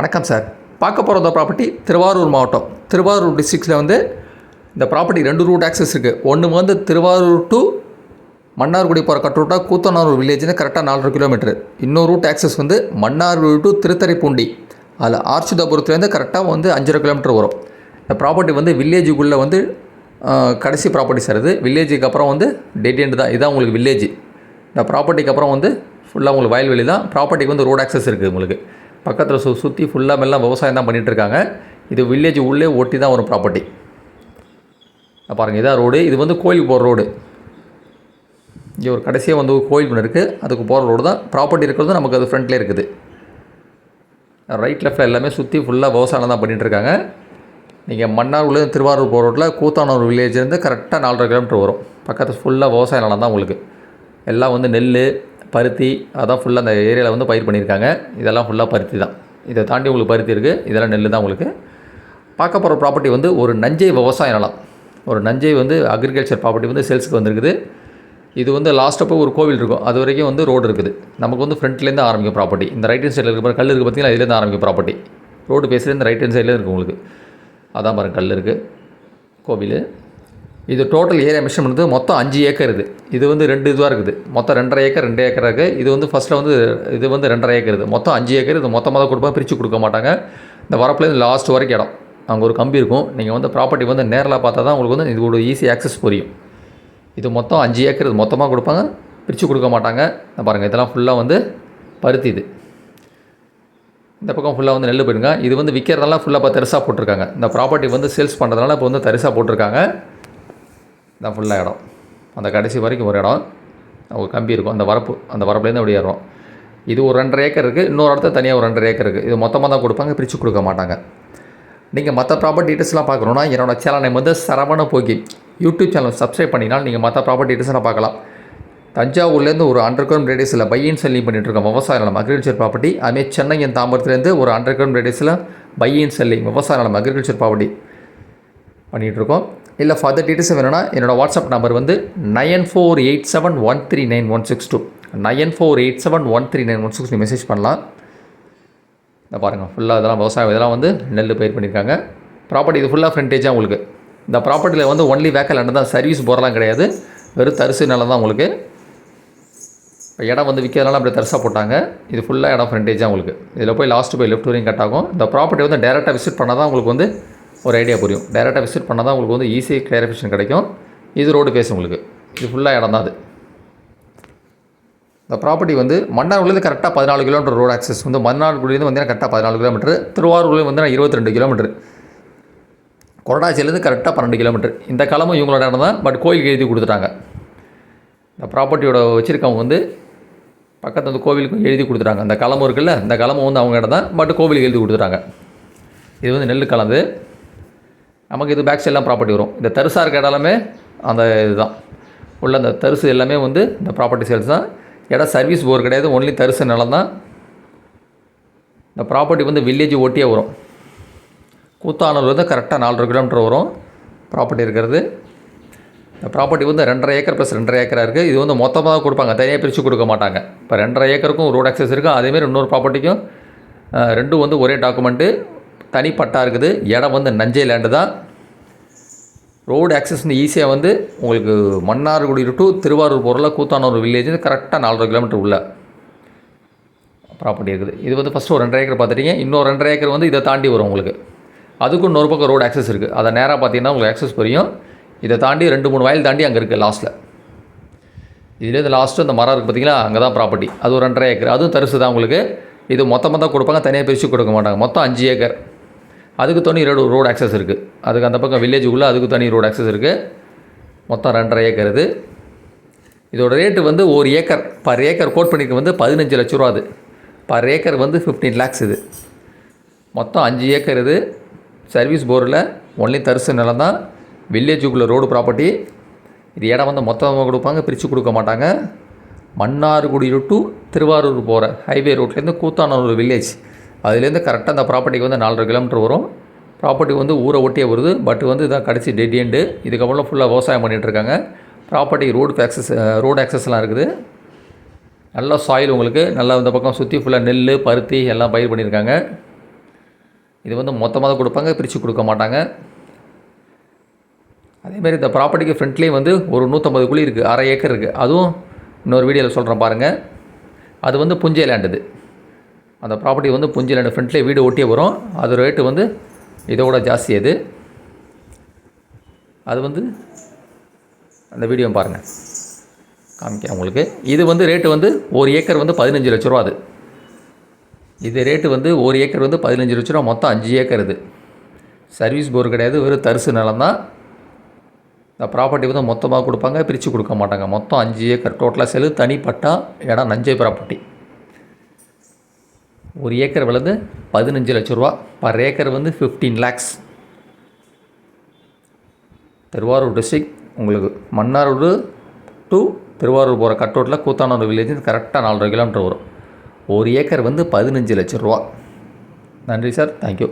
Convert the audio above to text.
வணக்கம் சார். பார்க்க போகிற இந்த ப்ராப்பர்ட்டி திருவாரூர் மாவட்டம், திருவாரூர் டிஸ்ட்ரிக்ஸில் வந்து இந்த ப்ராப்பர்ட்டி 2 ரூட் ஆக்சஸ் இருக்குது. ஒன்று வந்து திருவாரூர் டு மன்னார்குடி போகிற கட் ரூட்டாக கூத்தனூர் வில்லேஜ்னு கரெக்டாக 4 கிலோமீட்டர். இன்னொரு ரூட் ஆக்சஸ் வந்து மன்னார்குடி டு திருத்தறைப்பூண்டி, அதில் ஆர்ச்சுதாபுரத்துலேருந்து கரெக்டாக வந்து 5.5 கிலோமீட்டர் வரும். இந்த ப்ராப்பர்ட்டி வந்து வில்லேஜுக்குள்ளே வந்து கடைசி ப்ராப்பர்ட்டி சார். இது வில்லேஜுக்கு அப்புறம் வந்து டெட் எண்டு தான். இதுதான் உங்களுக்கு வில்லேஜ். இந்த ப்ராப்பர்ட்டிக்கு அப்புறம் வந்து ஃபுல்லாக உங்களுக்கு வயல்வெளி தான். ப்ராப்பர்ட்டிக்கு வந்து ரோட் ஆக்சஸ் இருக்குது. உங்களுக்கு பக்கத்தில் சுற்றி ஃபுல்லாக எல்லாம் விவசாயம் தான் பண்ணிகிட்ருக்காங்க. இது வில்லேஜ் உள்ளே ஒட்டி தான் வரும் ப்ராப்பர்ட்டி. பாருங்கள், இதான் ரோடு. இது வந்து கோயிலுக்கு போகிற ரோடு. இங்கே ஒரு கடைசியாக வந்து கோயில் ஒன்று இருக்குது, அதுக்கு போகிற ரோடு தான். ப்ராப்பர்ட்டி இருக்கிறது நமக்கு அது ஃப்ரண்ட்லேயே இருக்குது. ரைட் லெஃப்ட்டில் எல்லாமே சுற்றி ஃபுல்லாக விவசாயம் தான் பண்ணிகிட்ருக்காங்க. நீங்கள் மன்னார்குடிலேருந்து திருவாரூர் போகிற ரோட்டில் கூத்தானூர் வில்லேஜ்லேருந்து கரெக்டாக 4.5 கிலோமீட்டர் வரும். பக்கத்தில் ஃபுல்லாக விவசாய நிலம் தான் உங்களுக்கு. எல்லாம் வந்து நெல், பருத்தி, அதான் ஃபுல்லாக அந்த ஏரியாவில் வந்து பயிர் பண்ணியிருக்காங்க. இதெல்லாம் ஃபுல்லாக பருத்தி தான். இதை தாண்டி உங்களுக்கு பருத்தி இருக்குது, இதெல்லாம் நெல் தான் உங்களுக்கு. பார்க்க போகிற ப்ராப்பர்ட்டி வந்து ஒரு நஞ்சை விவசாய நிலம். ஒரு நஞ்சை வந்து அக்ரிகல்ச்சர் ப்ராப்பர்ட்டி வந்து சேல்ஸுக்கு வந்திருக்குது. இது வந்து லாஸ்ட்டப்போ ஒரு கோவில் இருக்கும், அது வரைக்கும் வந்து ரோடு இருக்குது. நமக்கு வந்து ஃப்ரண்ட்லேருந்து ஆரம்பிக்கும் ப்ராப்பர்ட்டி. இந்த ரைட் ஹேண்ட் சைடில் இருக்கிற கல் இருக்குது பார்த்தீங்கன்னா, இதுலேருந்து ஆரம்பிக்கும் ப்ராப்பர்ட்டி. ரோடு பேசுகிறது இந்த ரைட் ஹேண்ட் சைடில் இருக்குது உங்களுக்கு. அதான் பாருங்கள், கல் இருக்குது, கோவில். இது டோட்டல் ஏரியா மெஷர் பண்ணுறது மொத்தம் 5 ஏக்கர். இது வந்து 2 இதுவாக இருக்குது. மொத்தம் 2.5 ஏக்கர் 2 ஏக்கர் இருக்குது. இது வந்து ஃபஸ்ட்டில் வந்து இது வந்து 2.5 ஏக்கர். மொத்தம் 5 ஏக்கர். இது மொத்தமாக தான் கொடுப்பாங்க, பிரித்து கொடுக்க மாட்டாங்க. இந்த வரப்புலேருந்து லாஸ்ட் வரைக்கும் இடம் அங்கே ஒரு கம்பி இருக்கும். நீங்கள் வந்து ப்ராப்பர்ட்டி வந்து நேரில் பார்த்தா தான் உங்களுக்கு வந்து இது ஒரு ஈஸி ஆக்சஸ் புரியும். இது மொத்தம் 5 ஏக்கர். இது மொத்தமாக கொடுப்பாங்க, பிரித்து கொடுக்க மாட்டாங்க. பாருங்கள், இதெல்லாம் ஃபுல்லாக வந்து பருத்தி. இது இந்த பக்கம் ஃபுல்லாக வந்து நெல் போயிடுங்க. இது வந்து விற்கிறதெல்லாம் ஃபுல்லாக இப்போ தரிசாக போட்டிருக்காங்க. இந்த ப்ராப்பர்ட்டி வந்து சேல்ஸ் பண்ணுறதுனால இப்போ வந்து தரிசாக போட்டிருக்காங்க. இதான் ஃபுல்லாக இடம். அந்த கடைசி வரைக்கும் ஒரு இடம், ஒரு கம்பி இருக்கும். அந்த வரப்புலேருந்து அப்படியே ஏறும். இது ஒரு 2.5 ஏக்கர் இருக்குது. இன்னொரு இடத்துல தனியாக ஒரு 2.5 ஏக்கர் இருக்குது. இது மொத்தமாக தான் கொடுப்பாங்க, பிரித்து கொடுக்க மாட்டாங்க. நீங்கள் மற்ற ப்ராப்பர்ட்டி டீட்டெயில்ஸ்லாம் பார்க்கணுன்னா என்னோடய சேனல் நேம் வந்து சரவண போகி. யூடியூப் சேனல் சப்ஸ்கிரைப் பண்ணினால் நீங்கள் மற்ற ப்ராப்பர்ட்டி டீட்டெயில்ஸ்லாம் பார்க்கலாம். தஞ்சாவூர்லேருந்து ஒரு 100 கிலோமீட்டர் ரேடியஸில் பை அண்ட் செல்லிங் பண்ணிகிட்ருக்கோம், விவசாய நிலம் அக்ரிகல்ச்சர் ப்ராப்பர்ட்டி. அதுமாதிரி சென்னை என் தாம்பரத்துலேருந்து ஒரு 100 கிலோமீட்டர் ரேடியஸில் பை அண்ட் செல்லிங் விவசாய நிலம் அக்ரிகல்ச்சர் ப்ராப்பர்ட்டி பண்ணிகிட்ருக்கோம். இல்லை ஃபர்தர் டீட்டெயில்ஸ் வேணும்னா என்னோடய வாட்ஸ்அப் நம்பர் வந்து 9487139162 9487139162 மெசேஜ் பண்ணலாம். இந்த பாருங்கள், ஃபுல்லாக இதெல்லாம் விவசாயம், இதெல்லாம் வந்து நெல் பயிர் பண்ணியிருக்காங்க. ப்ராப்பர்ட்டி இது ஃபுல்லாக ஃப்ரண்டேஜாக உங்களுக்கு. இந்த ப்ராப்பர்ட்டியில் வந்து ஒன்லி வேக்கல் லேண்ட் தான், சர்வீஸ் போகிறலாம் கிடையாது. வெறும் தரிசு நிலம் தான் உங்களுக்கு. இப்போ இடம் வந்து விற்கிறதுனால அப்படி தரிசாக போட்டாங்க. இது ஃபுல்லாக இடம் ஃப்ரண்டேஜாக உங்களுக்கு. இதில் போய் லாஸ்ட்டு போய் லெஃப்ட் வரையும் கட் ஆகும். இந்த ப்ராப்பர்ட்டி வந்து டேரெக்டாக விசிட் பண்ணால் தான் உங்களுக்கு வந்து ஒரு ஐடியா புரியும். டேரெக்டாக விசிட் பண்ணால் தான் உங்களுக்கு வந்து ஈஸி கிளாரிஃபிகேஷன் கிடைக்கும். இது ரோடு பேசும் உங்களுக்கு. இது ஃபுல்லாக இடம் தான். அது இந்த ப்ராப்பர்ட்டி வந்து மன்னார்குடிலேருந்து கரெக்டாக 14 கிலோமீட்டர் ரோடு ஆக்சஸ். வந்து மன்னார்குடிலேருந்து வந்தீங்கன்னா கரெக்டாக 14 கிலோமீட்டர். திருவாரூர்லேருந்து வந்து 22 கிலோமீட்டர். கொரடாச்சிலேருந்து கரெக்டாக 12 கிலோமீட்டர். இந்த கிளம்பும் இவங்களோட இடம் தான். பட் கோயிலுக்கு எழுதி கொடுத்துட்டாங்க. இந்த ப்ராப்பர்ட்டியோட வச்சுருக்கவங்க வந்து பக்கத்தில் வந்து கோவிலுக்கும் எழுதி கொடுத்துட்டாங்க. அந்த கிளம்பு இருக்குல்ல, இந்த கிளம்பு வந்து அவங்க இடம் தான். பட் கோவிலுக்கு எழுதி கொடுத்துட்டாங்க. இது வந்து நெல் கலந்து நமக்கு இது பேக் சைடெலாம் ப்ராப்பர்ட்டி வரும். இந்த தரிசாக இருக்க இடமே அந்த இதுதான் உள்ள. அந்த தரிசு எல்லாமே வந்து இந்த ப்ராப்பர்ட்டி சேல்ஸ் தான். இடம் சர்வீஸ் போர் கிடையாது, ஒன்லி தரிசு நிலம் தான். இந்த ப்ராப்பர்ட்டி வந்து வில்லேஜ் ஒட்டியே வரும். கூத்தானூர் வந்து கரெக்டாக 4.5 கிலோமீட்டர் வரும் ப்ராப்பர்ட்டி இருக்கிறது. இந்த ப்ராப்பர்ட்டி வந்து 2.5 ஏக்கர் ப்ளஸ் 2.5 ஏக்கராக இருக்குது. இது வந்து மொத்தமாக தான் கொடுப்பாங்க, தனியாக பிரித்து கொடுக்க மாட்டாங்க. இப்போ 2.5 ஏக்கருக்கும் ரோட் ஆக்சஸ் இருக்குது. அதேமாதிரி இன்னொரு ப்ராப்பர்ட்டிக்கும் ரெண்டும் வந்து ஒரே டாக்குமெண்ட்டு, தனிப்பட்டா இருக்குது. இடம் வந்து நஞ்சை லேண்டு தான். ரோடு ஆக்சஸ் வந்து ஈஸியாக வந்து உங்களுக்கு மன்னார்குடி டு திருவாரூர் போகிறல கூத்தானூர் வில்லேஜ் கரெக்டாக 4.5 கிலோமீட்டர் உள்ள ப்ராப்பர்ட்டி இருக்குது. இது வந்து ஃபஸ்ட்டு ஒரு 2.5 ஏக்கர் பார்த்துட்டீங்க. இன்னொரு 2.5 ஏக்கர் வந்து இதை தாண்டி வரும் உங்களுக்கு. அதுக்கும் இன்னொரு பக்கம் ரோடு ஆக்சஸ் இருக்குது. அதை நேராக பார்த்தீங்கன்னா உங்களுக்கு ஆக்சஸ் புரியும். இதை தாண்டி 2-3 வயல் தாண்டி அங்கே இருக்குது லாஸ்ட்டில். இதுலேருந்து லாஸ்ட்டு அந்த மரம் இருக்குது பார்த்தீங்களா, அங்கே தான் ப்ராப்பர்ட்டி. அது ஒரு 2.5 ஏக்கர். அதுவும் தரிசு தான் உங்களுக்கு. இது மொத்தமாக தான் கொடுப்பாங்க, தனியாக பிரித்து கொடுக்க மாட்டாங்க. மொத்தம் 5 ஏக்கர். அதுக்கு தனி ரோடு ஆக்சஸ் இருக்குது. அதுக்கு அந்த பக்கம் வில்லேஜுக்குள்ளே அதுக்கு தனி ரோடு ஆக்சஸ் இருக்குது. மொத்தம் 2.5 ஏக்கர். இதோட ரேட்டு வந்து ஒரு ஏக்கர் பர் ஏக்கர் கோட் பண்ணிக்க வந்து 15 லட்ச ரூபா. அது பர் ஏக்கர் வந்து 15 lakhs. இது மொத்தம் 5 ஏக்கர். இது சர்வீஸ் போரில் ஒன்லி தரிசு நிலம் தான். வில்லேஜுக்குள்ளே ரோடு ப்ராப்பர்ட்டி. இது இடம் வந்து மொத்தமாக கொடுப்பாங்க, பிரித்து கொடுக்க மாட்டாங்க. மன்னார்குடி டு திருவாரூர் போகிற ஹைவே ரோட்லேருந்து கூத்தானூர் வில்லேஜ், அதுலேருந்து கரெக்டாக அந்த ப்ராப்பர்ட்டிக்கு வந்து 4.5 கிலோமீட்டர் வரும். ப்ராப்பர்ட்டி வந்து ஊரை ஒட்டியே வருது. பட் வந்து இதான் கடைசி டெட் எண்டு. இதுக்கப்புறம் ஃபுல்லாக விவசாயம் பண்ணிகிட்ருக்காங்க. ப்ராப்பர்ட்டி ரோடு ஆக்சஸ்லாம் இருக்குது. நல்ல சாயில் உங்களுக்கு. நல்லா இந்த பக்கம் சுற்றி ஃபுல்லாக நெல், பருத்தி எல்லாம் பயிர் பண்ணியிருக்காங்க. இது வந்து மொத்தமாக தான் கொடுப்பாங்க, பிரித்து கொடுக்க மாட்டாங்க. அதேமாதிரி இந்த ப்ராப்பர்ட்டிக்கு ஃப்ரண்ட்லேயும் வந்து ஒரு 150 குழி இருக்குது, அரை ஏக்கர் இருக்குது. அதுவும் இன்னொரு வீடியோவில் சொல்கிறேன் பாருங்கள். அது வந்து புஞ்சை லேண்ட். இது அந்த ப்ராப்பர்ட்டி வந்து புஞ்சை லேண்டு, ஃப்ரண்ட்லேயே வீடு ஒட்டியே வரும். அது ரேட்டு வந்து இதோட ஜாஸ்தி. அது வந்து அந்த வீடியோ பாருங்கள், காமிக்கிறேன் உங்களுக்கு. இது வந்து ரேட்டு வந்து ஒரு ஏக்கர் வந்து 15 லட்ச ரூபா. இது ரேட்டு வந்து ஒரு ஏக்கர் வந்து 15 லட்ச ரூபா. மொத்தம் 5 ஏக்கர். இது சர்வீஸ் போர் கிடையாது, வெறும் தரிசு நிலம் தான். இந்த ப்ராப்பர்ட்டி வந்து மொத்தமாக கொடுப்பாங்க, பிரித்து கொடுக்க மாட்டாங்க. மொத்தம் 5 ஏக்கர் டோட்டலாக செலவு. தனிப்பட்டா இடம் நஞ்சை ப்ராப்பர்ட்டி. ஒரு ஏக்கர் விலை 15 லட்ச ரூபா. பர் ஏக்கர் வந்து 15 lakhs. திருவாரூர் டிஸ்ட்ரிக்ட். உங்களுக்கு மன்னார்குடி டு திருவாரூர் போகிற கட் ரோட்டில் கூத்தானூர் வில்லேஜ் கரெக்டாக 4 கிலோமீட்டர் வரும். ஒரு ஏக்கர் வந்து 15 லட்ச ரூபா. நன்றி சார், தேங்க்யூ.